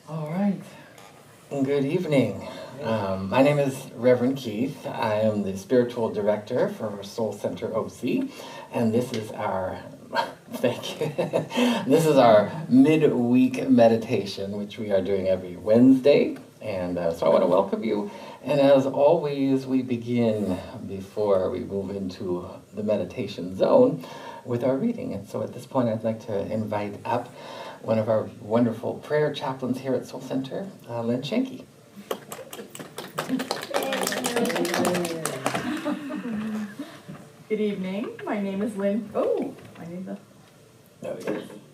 All right. Good evening. My name is Reverend Keith. I am the spiritual director for Soul Center OC, and this is our thank you. This is our midweek meditation, which we are doing every Wednesday. And so I want to welcome you. And as always, we begin before we move into the meditation zone with our reading. And so at this point, I'd like to invite up one of our wonderful prayer chaplains here at Soul Center, Lynn Shanky. Good evening. My name is Lynn.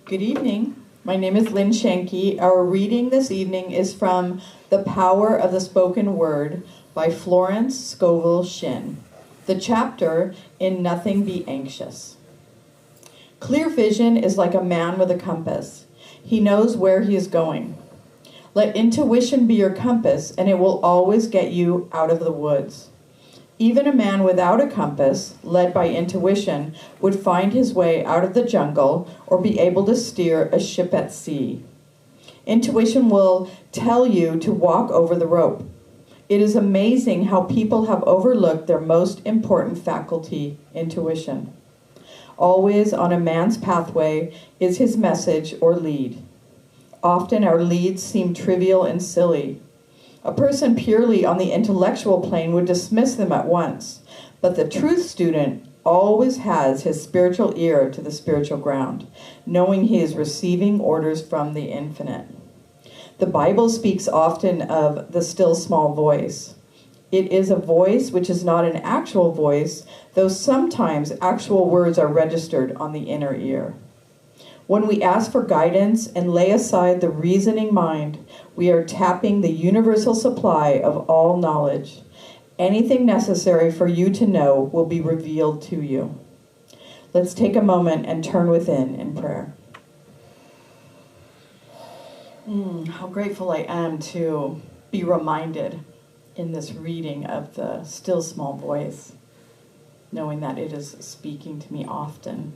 Good evening. My name is Lynn Shanky. Our reading this evening is from The Power of the Spoken Word by Florence Scovel Shinn. The chapter, In Nothing Be Anxious. Clear vision is like a man with a compass. He knows where he is going. Let intuition be your compass, and it will always get you out of the woods. Even a man without a compass, led by intuition, would find his way out of the jungle or be able to steer a ship at sea. Intuition will tell you to walk over the rope. It is amazing how people have overlooked their most important faculty, intuition. Always on a man's pathway is his message or lead. Often our leads seem trivial and silly. A person purely on the intellectual plane would dismiss them at once, but the truth student always has his spiritual ear to the spiritual ground, knowing he is receiving orders from the infinite. The Bible speaks often of the still small voice. It is a voice which is not an actual voice, though sometimes actual words are registered on the inner ear. When we ask for guidance and lay aside the reasoning mind, we are tapping the universal supply of all knowledge. Anything necessary for you to know will be revealed to you. Let's take a moment and turn within in prayer. How grateful I am to be reminded in this reading of the still small voice, knowing that it is speaking to me often.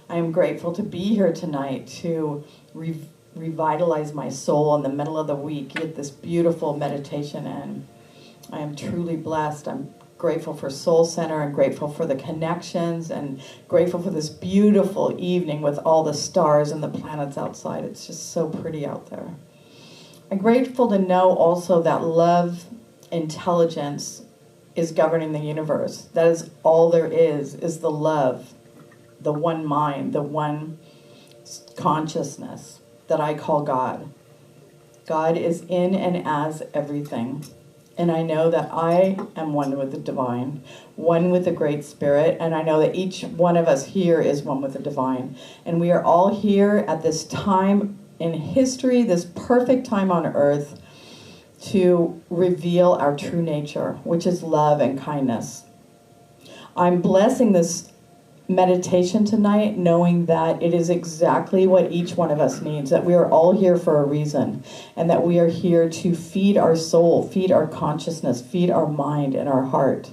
I am grateful to be here tonight to revitalize my soul in the middle of the week, get this beautiful meditation in. I am truly blessed. I'm grateful for Soul Center. I'm grateful for the connections and grateful for this beautiful evening with all the stars and the planets outside. It's just so pretty out there. I'm grateful to know also that love, intelligence is governing the universe. That is all there is the love, the one mind, the one consciousness that I call God. God is in and as everything. And I know that I am one with the divine, one with the Great Spirit, and I know that each one of us here is one with the divine. And we are all here at this time in history, this perfect time on earth, to reveal our true nature, which is love and kindness. I'm blessing this meditation tonight, knowing that it is exactly what each one of us needs, that we are all here for a reason, and that we are here to feed our soul, feed our consciousness, feed our mind and our heart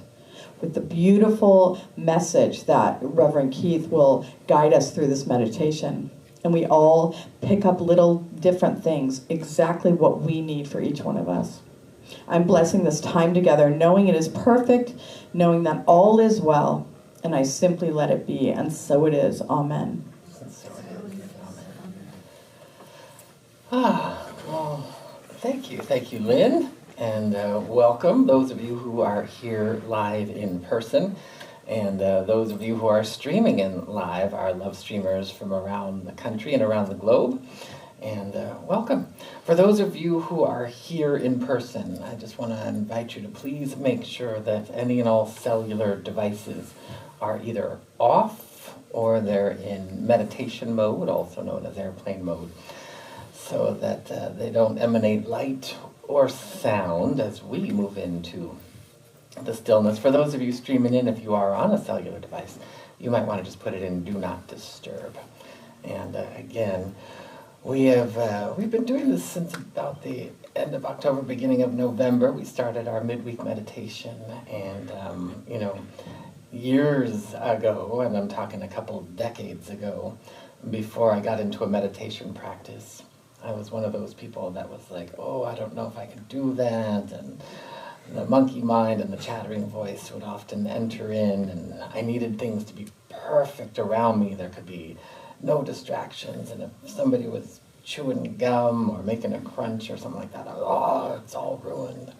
with the beautiful message that Reverend Keith will guide us through this meditation. And we all pick up little different things, exactly what we need for each one of us. I'm blessing this time together, knowing it is perfect, knowing that all is well, and I simply let it be, and so it is. Amen. Well, thank you, Lynn, and welcome those of you who are here live in person. And those of you who are streaming in live, our love streamers from around the country and around the globe. And welcome. For those of you who are here in person, I just want to invite you to please make sure that any and all cellular devices are either off or they're in meditation mode, also known as airplane mode, so that they don't emanate light or sound as we move into the stillness. For those of you streaming in, if you are on a cellular device, you might want to just put it in Do Not Disturb. And again, we've been doing this since about the end of October, beginning of November. We started our midweek meditation, and years ago, and I'm talking a couple of decades ago, before I got into a meditation practice, I was one of those people that was like, oh, I don't know if I can do that, and the monkey mind and the chattering voice would often enter in, and I needed things to be perfect around me. There could be no distractions, and if somebody was chewing gum or making a crunch or something like that, I was, oh, it's all ruined.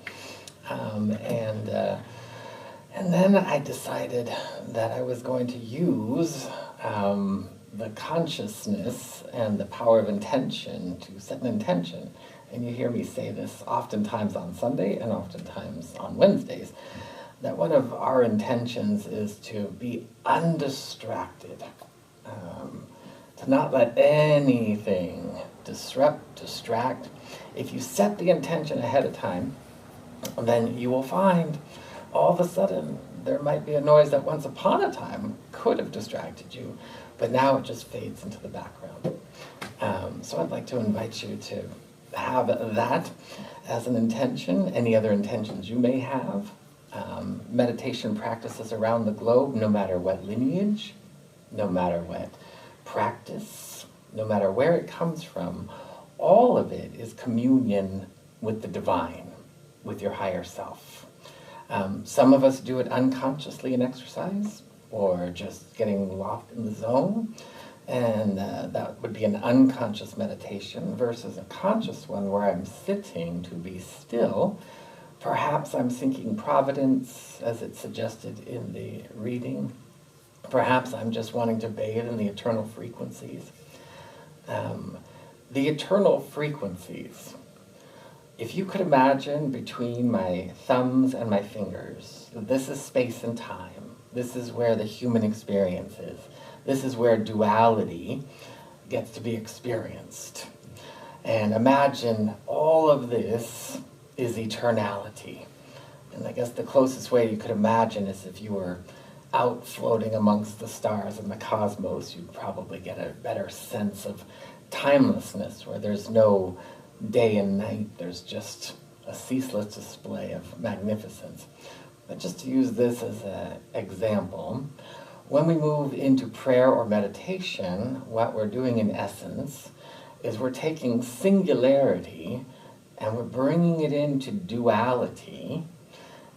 And then I decided that I was going to use the consciousness and the power of intention to set an intention. And you hear me say this oftentimes on Sunday and oftentimes on Wednesdays, that one of our intentions is to be undistracted, to not let anything distract. If you set the intention ahead of time, then you will find all of a sudden there might be a noise that once upon a time could have distracted you, but now it just fades into the background. So I'd like to invite you to have that as an intention, any other intentions you may have. Meditation practices around the globe, no matter what lineage, no matter what practice, no matter where it comes from, all of it is communion with the divine, with your higher self. Some of us do it unconsciously in exercise, or just getting locked in the zone, and that would be an unconscious meditation versus a conscious one where I'm sitting to be still. Perhaps I'm thinking providence, as it's suggested in the reading. Perhaps I'm just wanting to bathe in the eternal frequencies. The eternal frequencies, if you could imagine between my thumbs and my fingers, this is space and time. This is where the human experience is. This is where duality gets to be experienced. And imagine all of this is eternality. And I guess the closest way you could imagine is if you were out floating amongst the stars in the cosmos, you'd probably get a better sense of timelessness, where there's no day and night, there's just a ceaseless display of magnificence. But just to use this as an example, when we move into prayer or meditation, what we're doing in essence is we're taking singularity and we're bringing it into duality.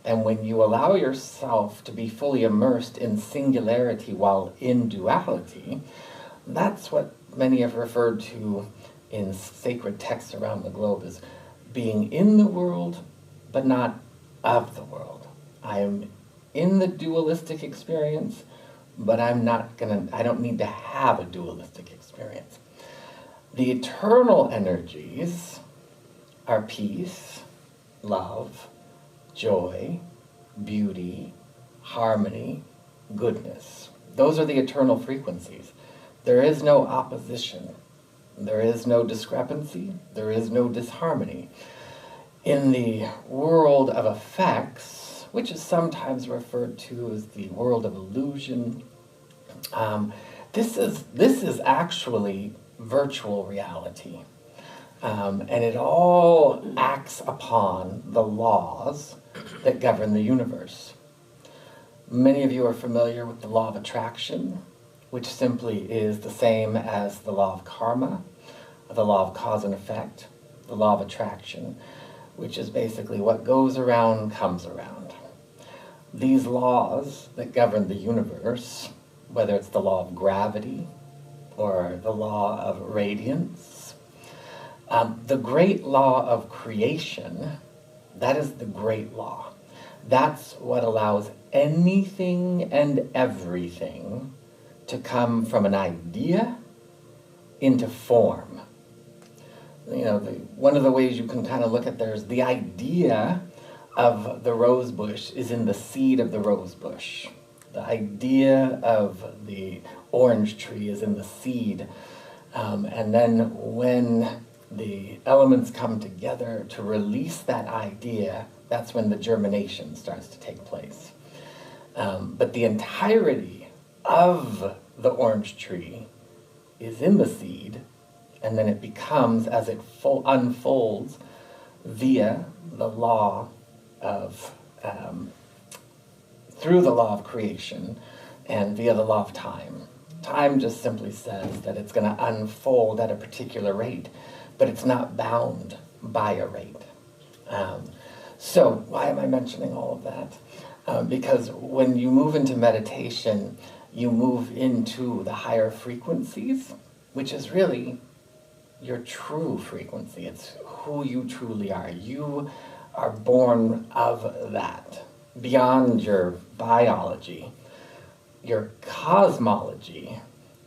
And when you allow yourself to be fully immersed in singularity while in duality, that's what many have referred to in sacred texts around the globe as being in the world, but not of the world. I am in the dualistic experience, but I don't need to have a dualistic experience. The eternal energies are peace, love, joy, beauty, harmony, goodness. Those are the eternal frequencies. There is no opposition. There is no discrepancy. There is no disharmony. In the world of effects, which is sometimes referred to as the world of illusion, this is actually virtual reality. And it all acts upon the laws that govern the universe. Many of you are familiar with the law of attraction, which simply is the same as the law of karma, the law of cause and effect, the law of attraction, which is basically what goes around comes around. These laws that govern the universe, whether it's the law of gravity or the law of radiance, the great law of creation, that is the great law. That's what allows anything and everything to come from an idea into form. You know, one of the ways you can kind of look at there's the idea of the rose bush is in the seed of the rose bush. The idea of the orange tree is in the seed. And then when the elements come together to release that idea, that's when the germination starts to take place. But the entirety of the orange tree is in the seed, and then it becomes, as it unfolds via the law of through the law of creation and via the law of time. Time just simply says that it's going to unfold at a particular rate, but it's not bound by a rate. So why am I mentioning all of that? Because when you move into meditation, you move into the higher frequencies, which is really your true frequency. It's who you truly are. You are born of that, beyond your biology, your cosmology,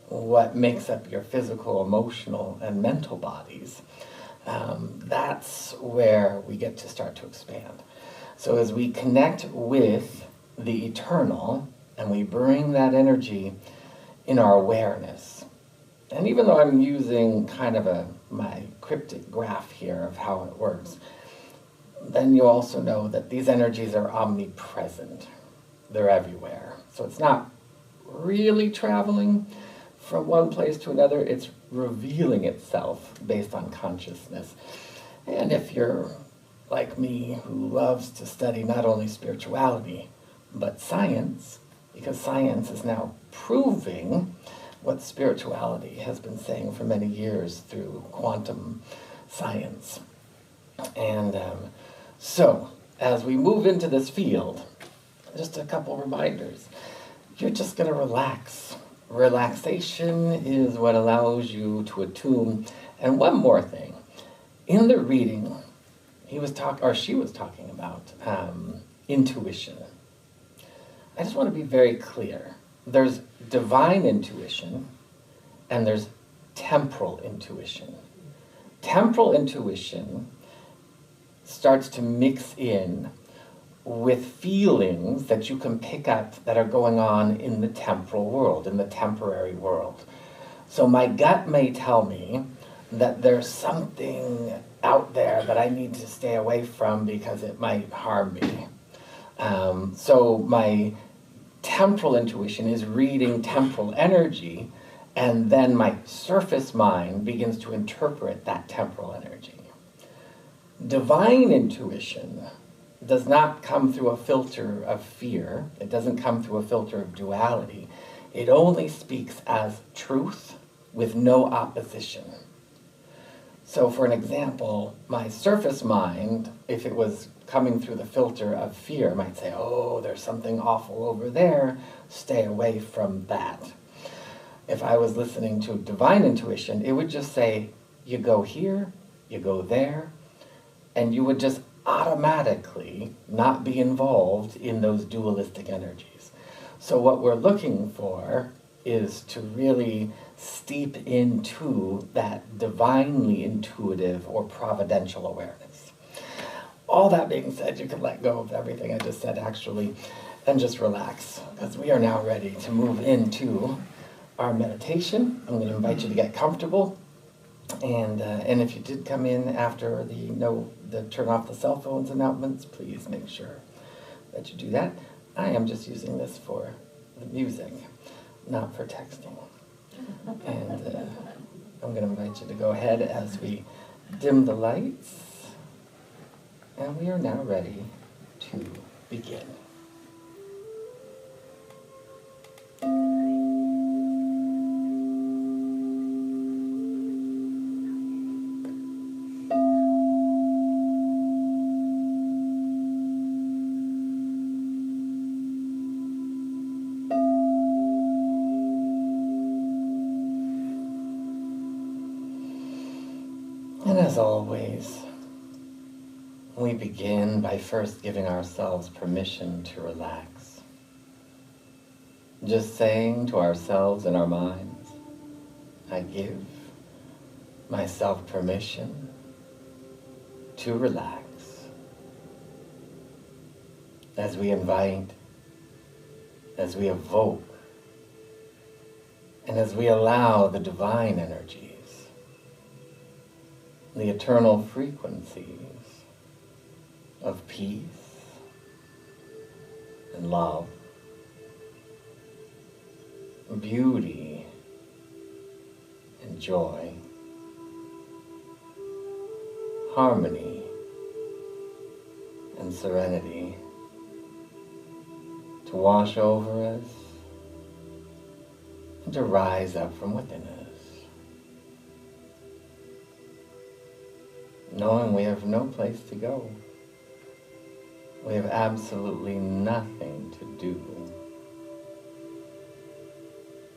what makes up your physical, emotional, and mental bodies. That's where we get to start to expand. So as we connect with the eternal, and we bring that energy in our awareness, and even though I'm using kind of my cryptic graph here of how it works, then you also know that these energies are omnipresent. They're everywhere. So it's not really traveling from one place to another, it's revealing itself based on consciousness. And if you're like me, who loves to study not only spirituality, but science, because science is now proving what spirituality has been saying for many years through quantum science. And so, as we move into this field, just a couple reminders. You're just going to relax. Relaxation is what allows you to attune. And one more thing. In the reading, she was talking about intuition. I just want to be very clear. There's divine intuition and there's temporal intuition. Temporal intuition starts to mix in with feelings that you can pick up that are going on in the temporal world, in the temporary world. So my gut may tell me that there's something out there that I need to stay away from because it might harm me. So my temporal intuition is reading temporal energy, and then my surface mind begins to interpret that temporal energy. Divine intuition does not come through a filter of fear. It doesn't come through a filter of duality. It only speaks as truth with no opposition. So for an example, my surface mind, if it was coming through the filter of fear, might say, oh, there's something awful over there, stay away from that. If I was listening to divine intuition, it would just say, you go here, you go there, and you would just automatically not be involved in those dualistic energies. So what we're looking for is to really steep into that divinely intuitive or providential awareness. All that being said, you can let go of everything I just said actually and just relax, because we are now ready to move into our meditation. I'm going to invite you to get comfortable. And if you did come in after the turn off the cell phones announcements, please make sure that you do that. I am just using this for the music, not for texting. And I'm going to invite you to go ahead as we dim the lights. And we are now ready to begin. And as always, we begin by first giving ourselves permission to relax. Just saying to ourselves in our minds, I give myself permission to relax. As we invite, as we evoke, and as we allow the divine energies, the eternal frequencies of peace and love, beauty and joy, harmony and serenity to wash over us and to rise up from within us, knowing we have no place to go. We have absolutely nothing to do.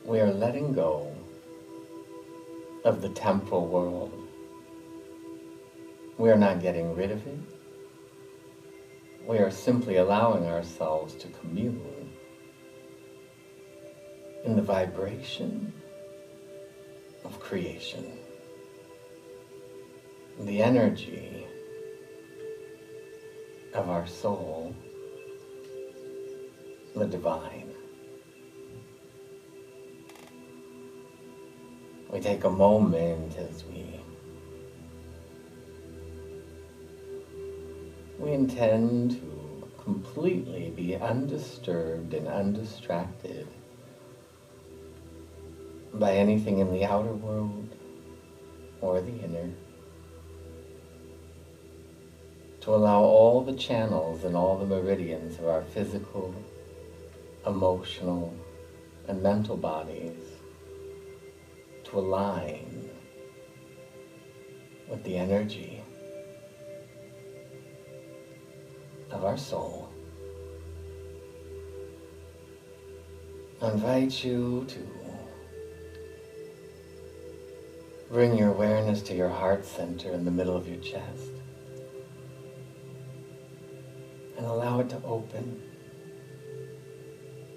We are letting go of the temporal world. We are not getting rid of it. We are simply allowing ourselves to commune in the vibration of creation, the energy of our soul, the divine. We take a moment as we intend to completely be undisturbed and undistracted by anything in the outer world or the inner, to allow all the channels and all the meridians of our physical, emotional, and mental bodies to align with the energy of our soul. I invite you to bring your awareness to your heart center in the middle of your chest and allow it to open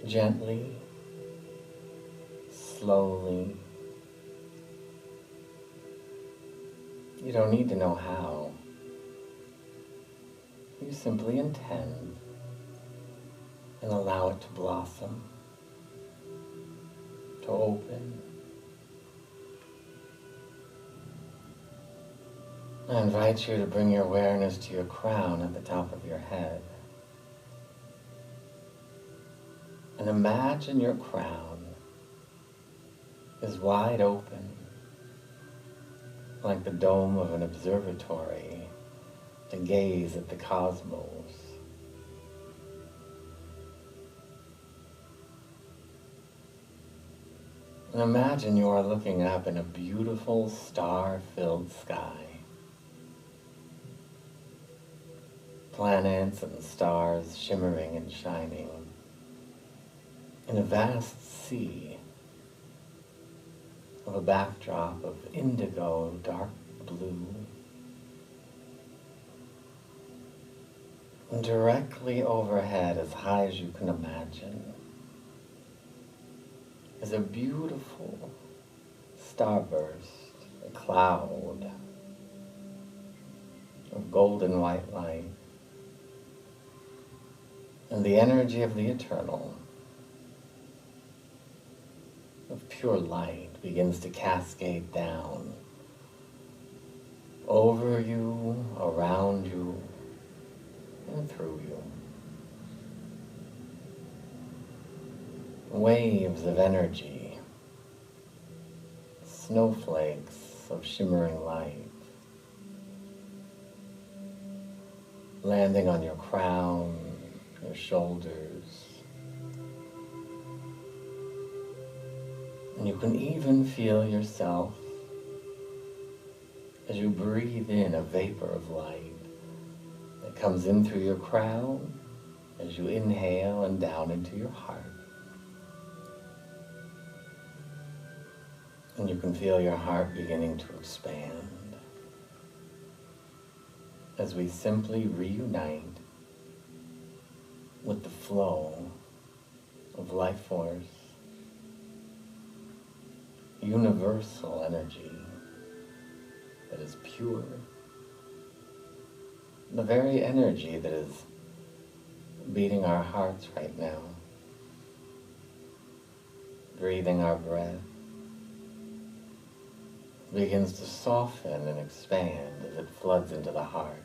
gently, slowly. You don't need to know how. You simply intend and allow it to blossom, to open. I invite you to bring your awareness to your crown at the top of your head. And imagine your crown is wide open, like the dome of an observatory, to gaze at the cosmos. And imagine you are looking up in a beautiful star-filled sky. Planets and stars shimmering and shining in a vast sea of a backdrop of indigo, dark blue. And directly overhead, as high as you can imagine, is a beautiful starburst, a cloud of golden white light. And the energy of the eternal, of pure light, begins to cascade down over you, around you, and through you. Waves of energy, snowflakes of shimmering light, landing on your crown, your shoulders. And you can even feel yourself as you breathe in a vapor of light that comes in through your crown as you inhale and down into your heart. And you can feel your heart beginning to expand as we simply reunite with the flow of life force, universal energy that is pure, the very energy that is beating our hearts right now, breathing our breath, begins to soften and expand as it floods into the heart.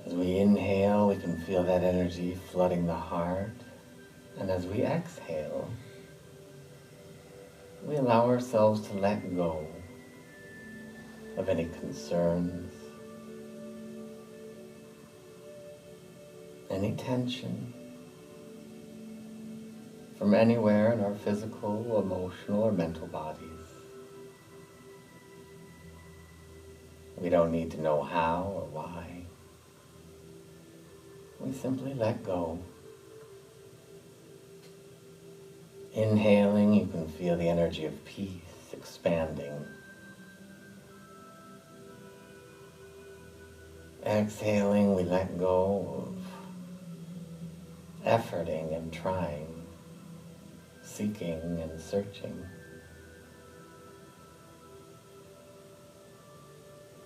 As we inhale, we can feel that energy flooding the heart. And as we exhale, we allow ourselves to let go of any concerns, any tension from anywhere in our physical, emotional, or mental bodies. We don't need to know how or why. We simply let go. Inhaling, you can feel the energy of peace expanding. Exhaling, we let go of efforting and trying, seeking and searching.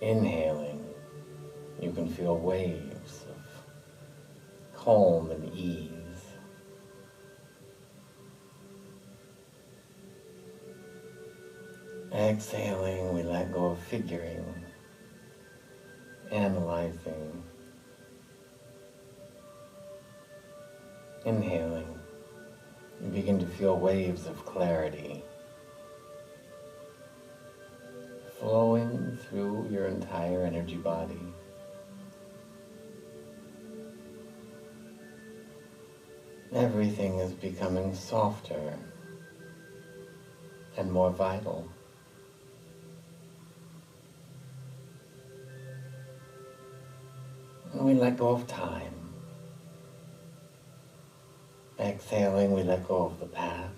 Inhaling, you can feel waves of calm and ease. Exhaling, we let go of figuring, analyzing. Inhaling, you begin to feel waves of clarity flowing through your entire energy body. Everything is becoming softer and more vital. And we let go of time. Exhaling, we let go of the past.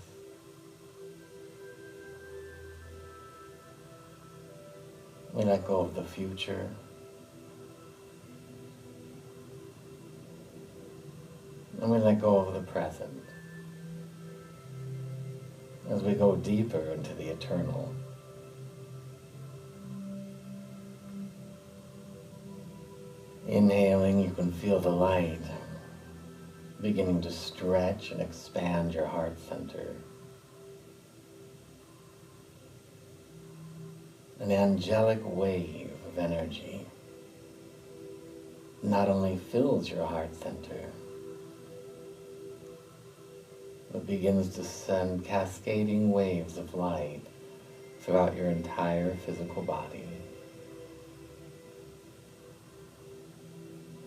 We let go of the future. And we let go of the present as we go deeper into the eternal. Inhaling, you can feel the light beginning to stretch and expand your heart center. An angelic wave of energy not only fills your heart center, but begins to send cascading waves of light throughout your entire physical body.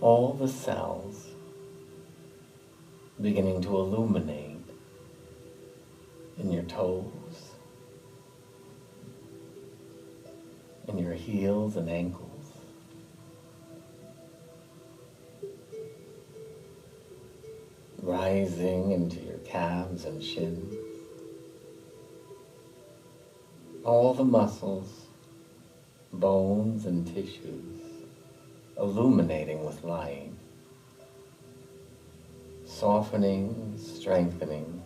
All the cells beginning to illuminate in your toes, in your heels and ankles, rising into your calves and shins. All the muscles, bones, and tissues illuminating with light, softening, strengthening.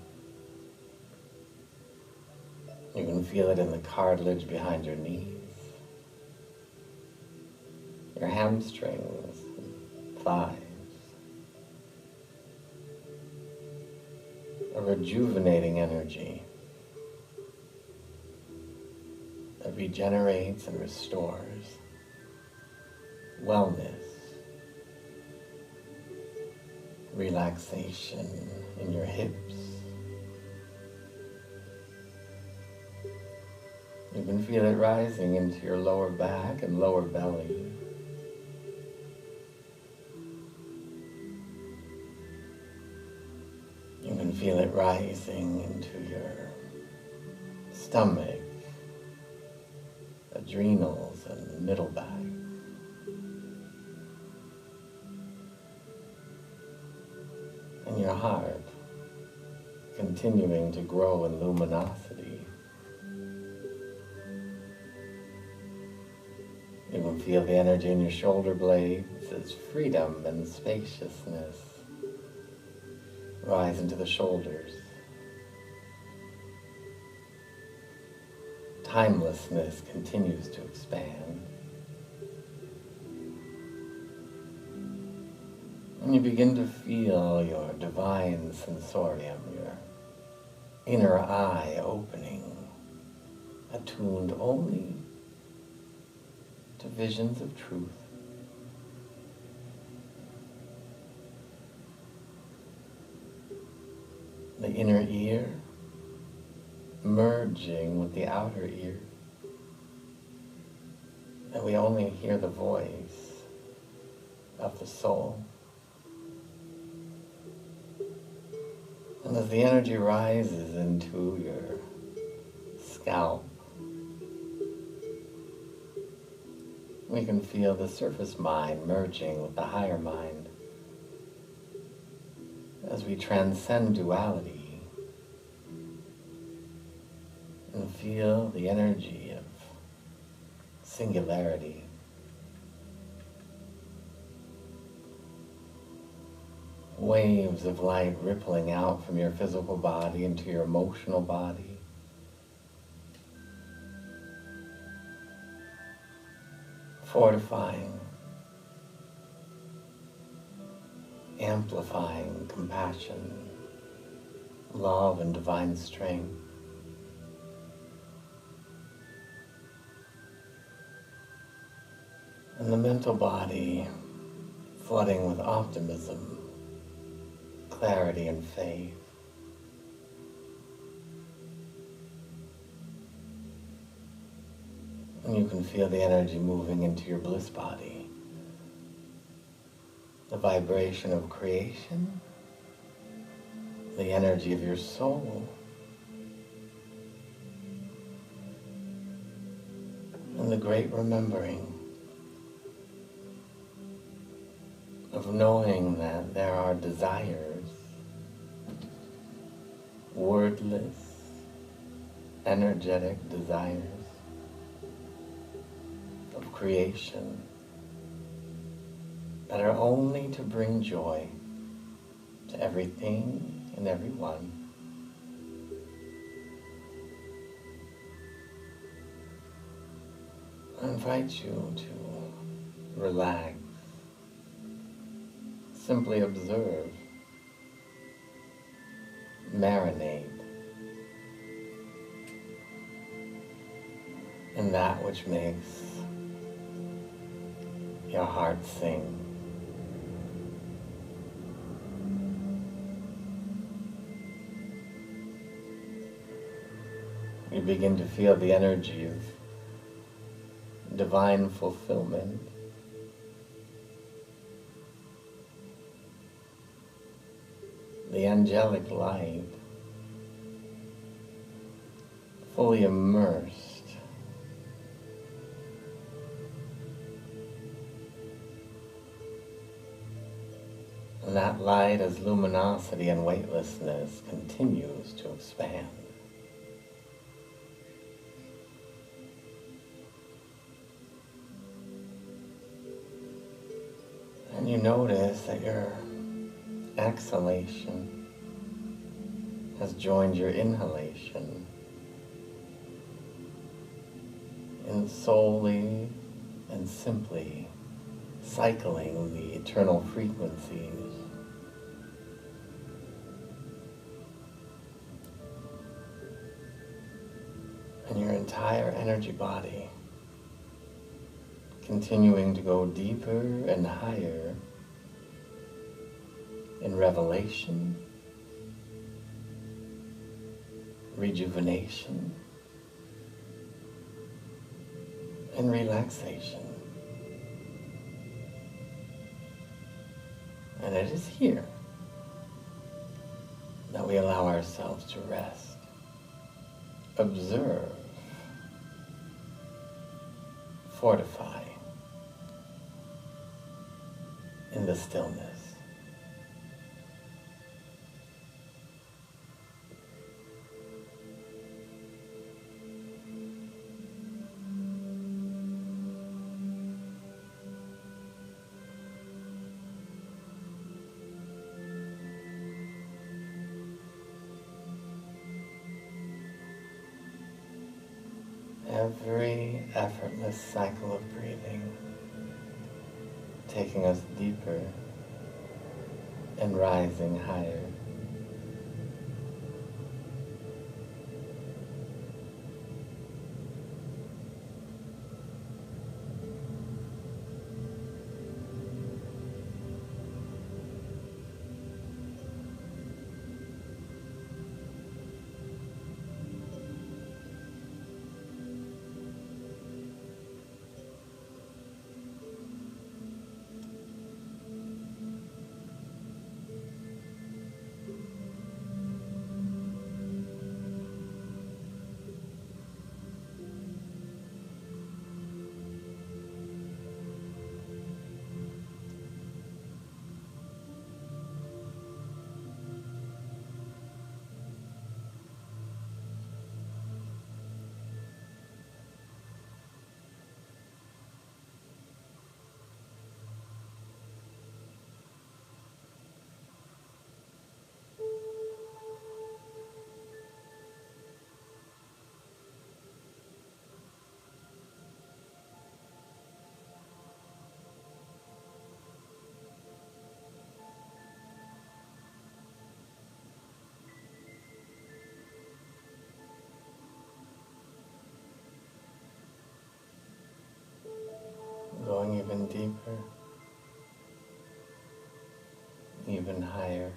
You can feel it in the cartilage behind your knees, your hamstrings, thighs. A rejuvenating energy that regenerates and restores wellness, relaxation in your hips. You can feel it rising into your lower back and lower belly. You can feel it rising into your stomach, adrenals, and middle back. And your heart continuing to grow in luminosity. You can feel the energy in your shoulder blades as freedom and spaciousness rise into the shoulders. Timelessness continues to expand. And you begin to feel your divine sensorium, your inner eye opening, attuned only to visions of truth. The inner ear merging with the outer ear, that we only hear the voice of the soul. As the energy rises into your scalp, we can feel the surface mind merging with the higher mind as we transcend duality and feel the energy of singularity. Waves of light rippling out from your physical body into your emotional body. Fortifying, amplifying compassion, love, and divine strength. And the mental body flooding with optimism, clarity, and faith. And you can feel the energy moving into your bliss body, the vibration of creation, the energy of your soul, and the great remembering of knowing that there are desires, wordless, energetic desires of creation that are only to bring joy to everything and everyone. I invite you to relax, simply observe, marinate in that which makes your heart sing. You begin to feel the energy of divine fulfillment. The angelic light, fully immersed and that light as luminosity and weightlessness continues to expand. And you notice that your exhalation has joined your inhalation in solely and simply cycling the eternal frequencies. And your entire energy body continuing to go deeper and higher in revelation, rejuvenation, and relaxation. And it is here that we allow ourselves to rest, observe, fortify in the stillness. Every effortless cycle of breathing taking us deeper and rising higher. even deeper, even higher.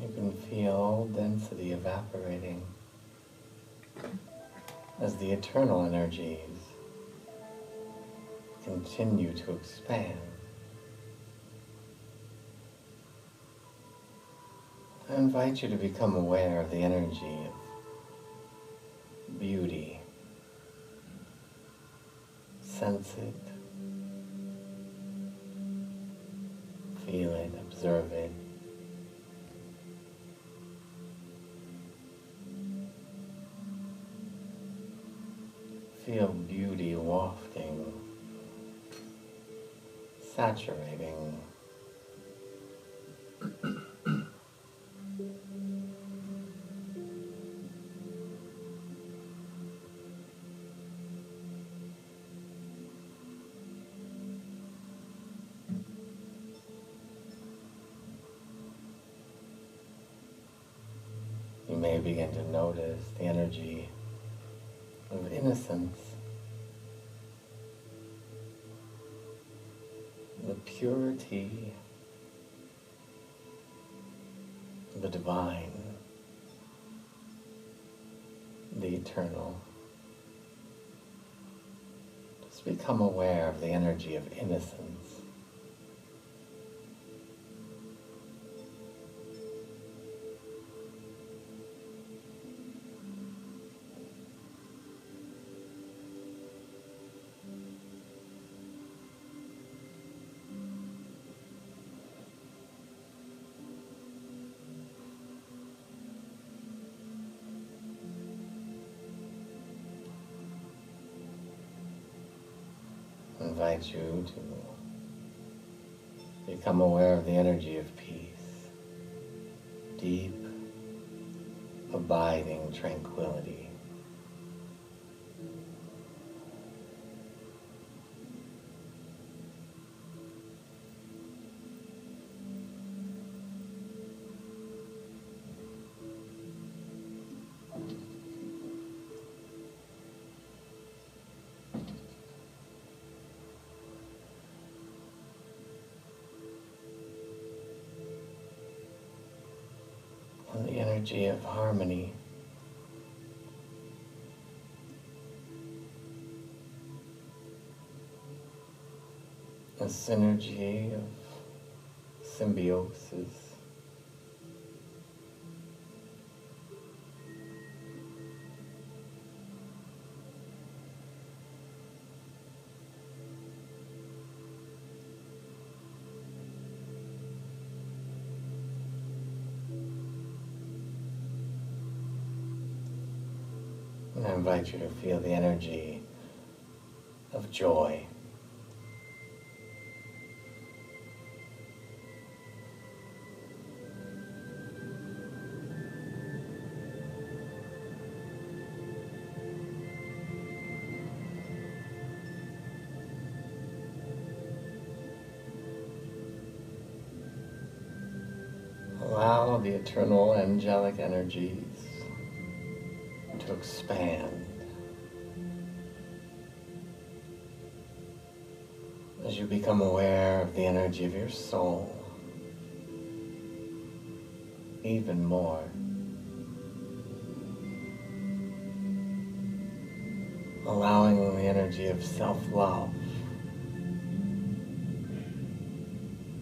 You can feel density evaporating as the eternal energies continue to expand. I invite you to become aware of the energy of beauty. Sense it, feel it, observe it. Feel beauty wafting, saturating. You may begin to notice the energy of innocence, the purity, the divine, the eternal. Just become aware of the energy of innocence. I invite you to become aware of the energy of peace, deep, abiding tranquility. And the energy of harmony. A synergy of symbiosis. And I invite you to feel the energy of joy. Allow the eternal angelic energies to expand as you become aware of the energy of your soul even more. Allowing the energy of self-love,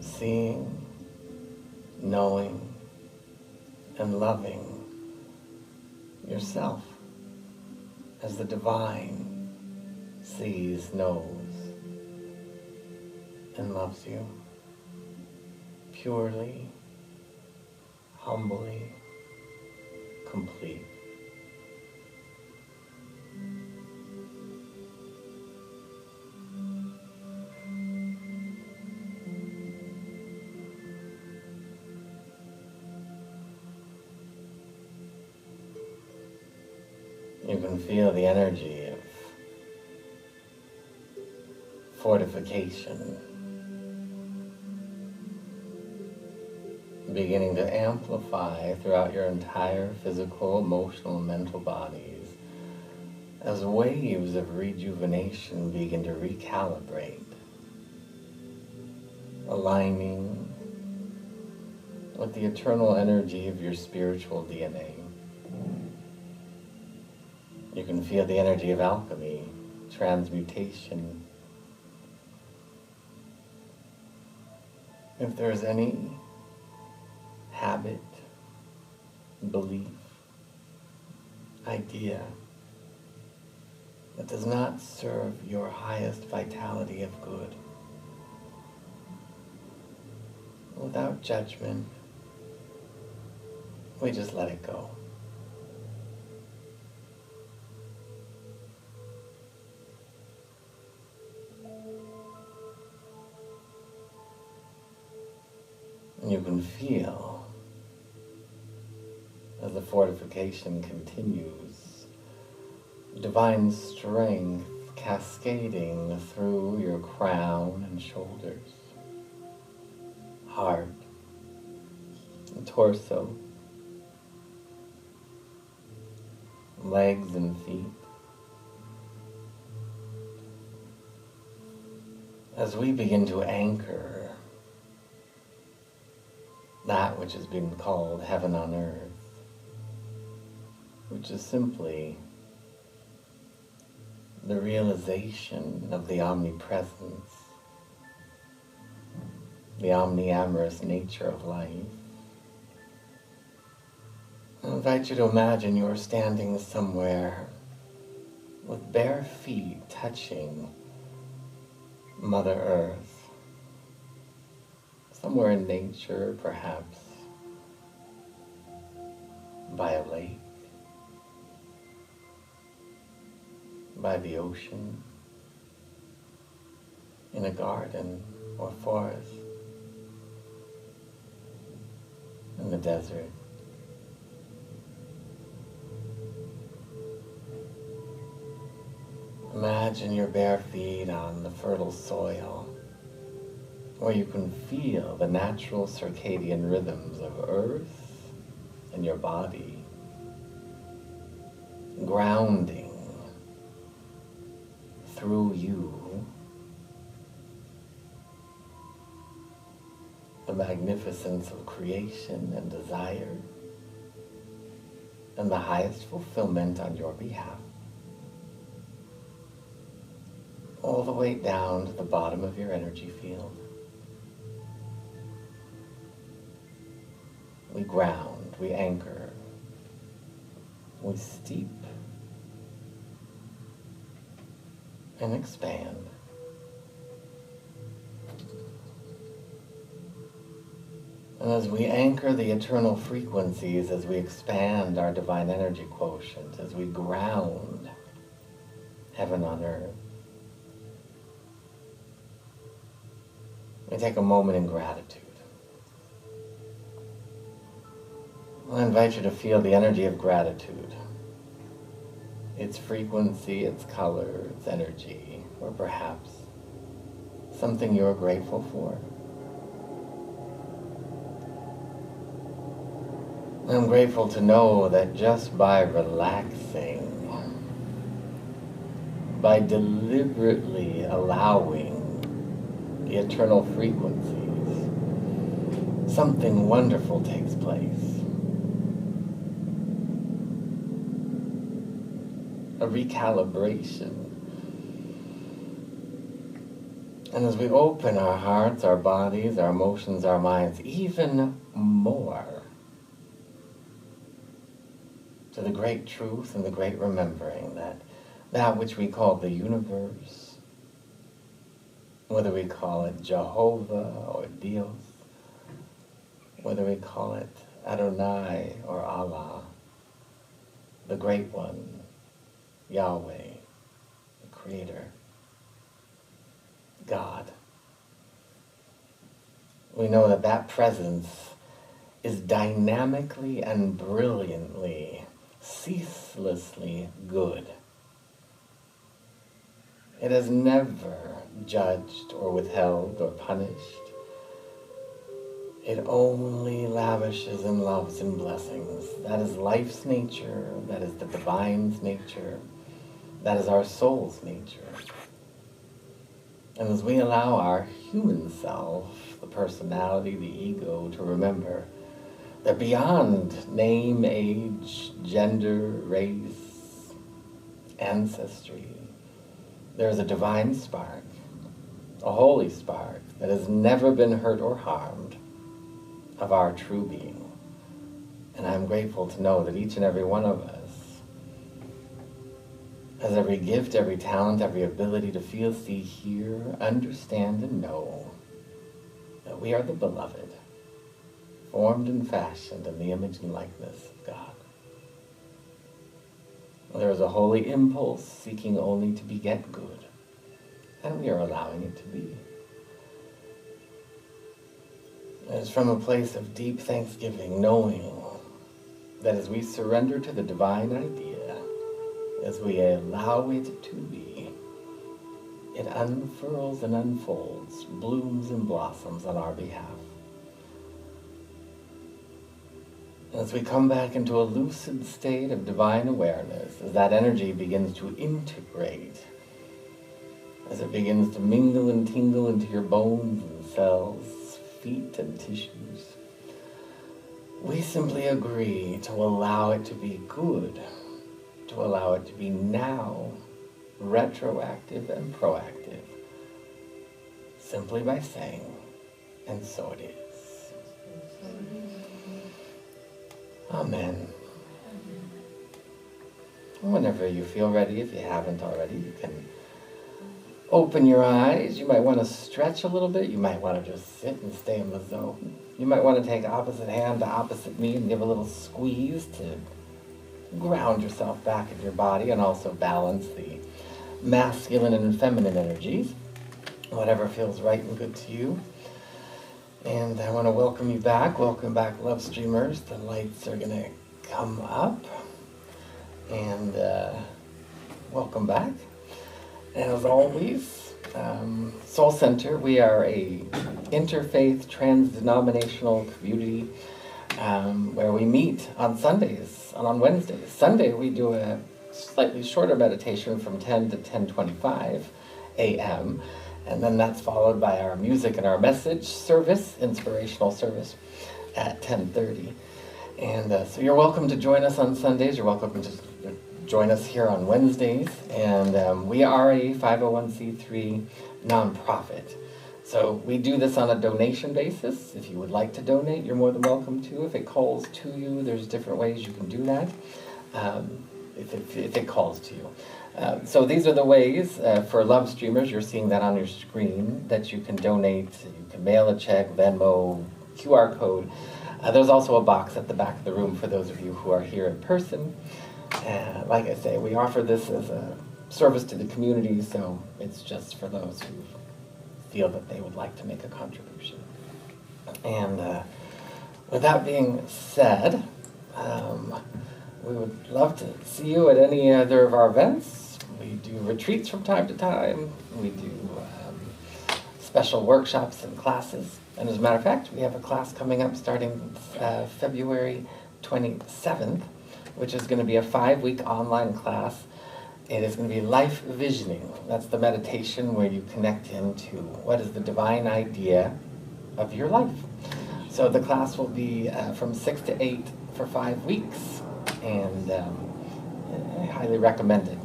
seeing, knowing, and loving yourself as the divine sees, knows, and loves you. purely, humbly complete. You can feel the energy of fortification beginning to amplify throughout your entire physical, emotional, and mental bodies as waves of rejuvenation begin to recalibrate, aligning with the eternal energy of your spiritual DNA. You can feel the energy of alchemy, transmutation. If there's any habit, belief, idea that does not serve your highest vitality of good, without judgment, we just let it go. And you can feel, as the fortification continues, divine strength cascading through your crown and shoulders, heart, and torso, legs and feet. As we begin to anchor that which has been called heaven on earth, which is simply the realization of the omnipresence, the omniamorous nature of life. I invite you to imagine you're standing somewhere with bare feet touching Mother Earth, somewhere in nature, perhaps by a lake, by the ocean, in a garden or forest, in the desert. Imagine your bare feet on the fertile soil, where you can feel the natural circadian rhythms of earth and your body grounding through you the magnificence of creation and desire and the highest fulfillment on your behalf, all the way down to the bottom of your energy field. We ground, we anchor, we steep and expand. And as we anchor the eternal frequencies, as we expand our divine energy quotient, as we ground heaven on earth, we take a moment in gratitude. I invite you to feel the energy of gratitude, its frequency, its color, its energy, or perhaps something you're grateful for. I'm grateful to know that just by relaxing, by deliberately allowing the eternal frequencies, something wonderful takes place. A recalibration. And as we open our hearts, our bodies, our emotions, our minds, even more to the great truth and the great remembering that that which we call the universe, whether we call it Jehovah or Dios, whether we call it Adonai or Allah, the Great One, Yahweh, the Creator, God. We know that that presence is dynamically and brilliantly, ceaselessly good. It has never judged or withheld or punished. It only lavishes and loves and blessings. That is life's nature. That is the divine's nature. That is our soul's nature. And as we allow our human self, the personality, the ego, to remember that beyond name, age, gender, race, ancestry, there is a divine spark, a holy spark that has never been hurt or harmed of our true being. And I'm grateful to know that each and every one of us has every gift, every talent, every ability to feel, see, hear, understand, and know that we are the beloved, formed and fashioned in the image and likeness of God. There is a holy impulse seeking only to beget good, and we are allowing it to be. It is from a place of deep thanksgiving, knowing that as we surrender to the divine idea, as we allow it to be, it unfurls and unfolds, blooms and blossoms on our behalf. As we come back into a lucid state of divine awareness, as that energy begins to integrate, as it begins to mingle and tingle into your bones and cells, feet and tissues, we simply agree to allow it to be good, to allow it to be now, retroactive and proactive, simply by saying, and so it is. Amen. Whenever you feel ready, if you haven't already, you can open your eyes. You might want to stretch a little bit. You might want to just sit and stay in the zone. You might want to take opposite hand to opposite knee and give a little squeeze to ground yourself back in your body and also balance the masculine and feminine energies, whatever feels right and good to you. And I want to welcome you back. Welcome back, love streamers. The lights are going to come up. And welcome back. And as always, Soul Center, we are a interfaith, trans-denominational community where we meet on Sundays and on Wednesdays. Sunday, we do a slightly shorter meditation from 10 to 10:25 a.m., and then that's followed by our music and our message service, inspirational service, at 10:30. And so you're welcome to join us on Sundays. You're welcome to join us here on Wednesdays. And we are a 501c3 nonprofit. So we do this on a donation basis. If you would like to donate, you're more than welcome to. If it calls to you, there's different ways you can do that, if it calls to you. So these are the ways for love streamers, you're seeing that on your screen, that you can donate. You can mail a check, Venmo, QR code. There's also a box at the back of the room for those of you who are here in person. Like I say, we offer this as a service to the community, so it's just for those who feel that they would like to make a contribution. And with that being said, we would love to see you at any other of our events. We do retreats from time to time. We do special workshops and classes. And as a matter of fact, we have a class coming up starting February 27th, which is going to be a 5-week online class. It is going to be life visioning. That's the meditation where you connect into what is the divine idea of your life. So the class will be from 6 to 8 for 5 weeks, and I highly recommend it.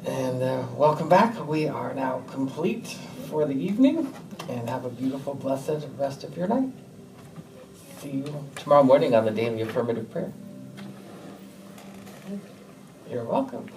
And welcome back. We are now complete for the evening, and have a beautiful, blessed rest of your night. See you tomorrow morning on the Daily Affirmative Prayer. You're welcome.